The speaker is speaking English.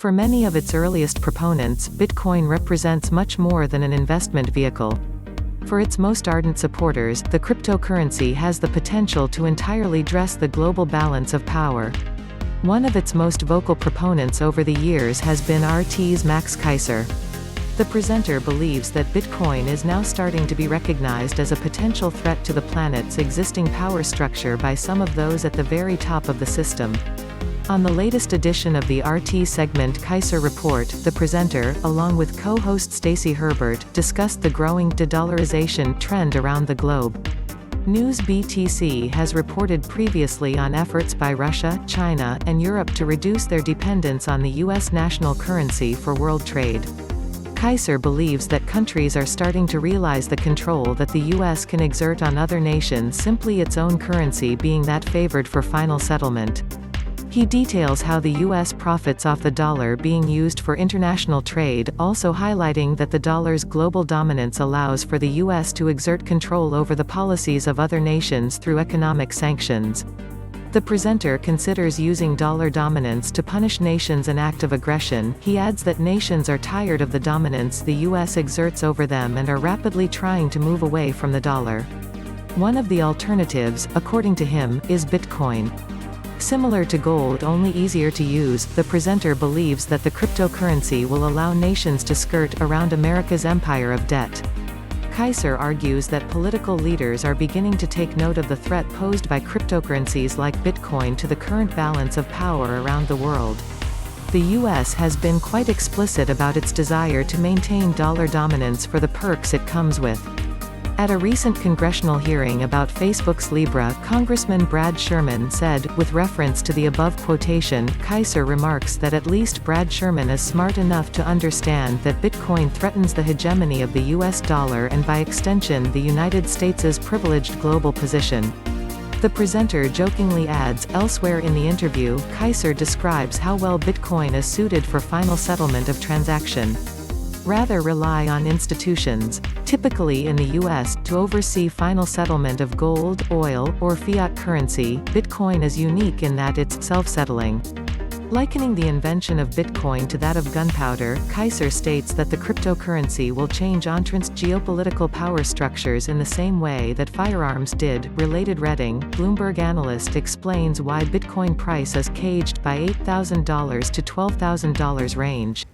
For many of its earliest proponents, Bitcoin represents much more than an investment vehicle. For its most ardent supporters, the cryptocurrency has the potential to entirely dress the global balance of power. One of its most vocal proponents over the years has been RT's Max Keiser. The presenter believes that Bitcoin is now starting to be recognized as a potential threat to the planet's existing power structure by some of those at the very top of the system. On the latest edition of the RT segment Keiser Report, the presenter, along with co-host Stacey Herbert, discussed the growing de-dollarization trend around the globe. News BTC has reported previously on efforts by Russia, China, and Europe to reduce their dependence on the U.S. national currency for world trade. Keiser believes that countries are starting to realize the control that the U.S. can exert on other nations, simply its own currency being that favored for final settlement. He details how the U.S. profits off the dollar being used for international trade, also highlighting that the dollar's global dominance allows for the U.S. to exert control over the policies of other nations through economic sanctions. The presenter considers using dollar dominance to punish nations an act of aggression. He adds that nations are tired of the dominance the U.S. exerts over them and are rapidly trying to move away from the dollar. One of the alternatives, according to him, is Bitcoin. Similar to gold, only easier to use, the presenter believes that the cryptocurrency will allow nations to skirt around America's empire of debt. Keiser argues that political leaders are beginning to take note of the threat posed by cryptocurrencies like Bitcoin to the current balance of power around the world. The U.S. has been quite explicit about its desire to maintain dollar dominance for the perks it comes with. At a recent congressional hearing about Facebook's Libra, Congressman Brad Sherman said, with reference to the above quotation, Keiser remarks that at least Brad Sherman is smart enough to understand that Bitcoin threatens the hegemony of the U.S. dollar and by extension the United States' privileged global position. The presenter jokingly adds, elsewhere in the interview, Keiser describes how well Bitcoin is suited for final settlement of transaction. Rather rely on institutions, typically in the U.S., to oversee final settlement of gold, oil, or fiat currency. Bitcoin is unique in that it's self-settling. Likening the invention of Bitcoin to that of gunpowder, Keiser states that the cryptocurrency will change entrenched geopolitical power structures in the same way that firearms did. Related Reading, Bloomberg analyst explains why Bitcoin price is caged by $8,000 to $12,000 range.